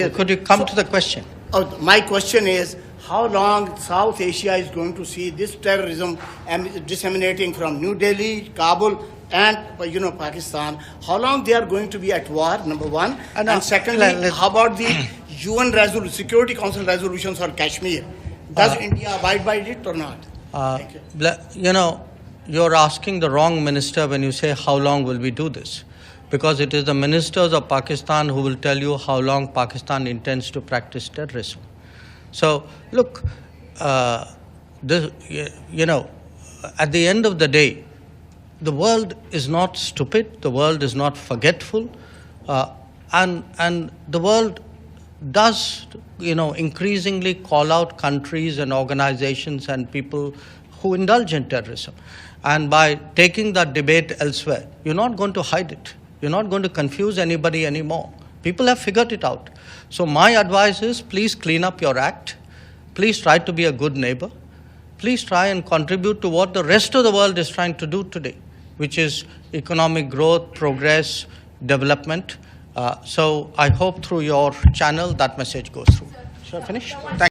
Could you come to the question? My question is, how long South Asia is going to see this terrorism and disseminating from New Delhi, Kabul, and Pakistan? How long they are going to be at war? Number one, and secondly, how about the UN Security Council resolutions on Kashmir? Does India abide by it or not? Thank you. You're asking the wrong minister when you say how long will we do this, because it is the ministers of Pakistan who will tell you how long Pakistan intends to practice terrorism. So, look, at the end of the day, the world is not stupid, the world is not forgetful, and the world does, increasingly call out countries and organizations and people who indulge in terrorism. And by taking that debate elsewhere, you're not going to hide it. You're not going to confuse anybody anymore. People have figured it out. So my advice is, please clean up your act. Please try to be a good neighbor. Please try and contribute to what the rest of the world is trying to do today, which is economic growth, progress, development. So I hope through your channel that message goes through. Shall I finish? Thank you.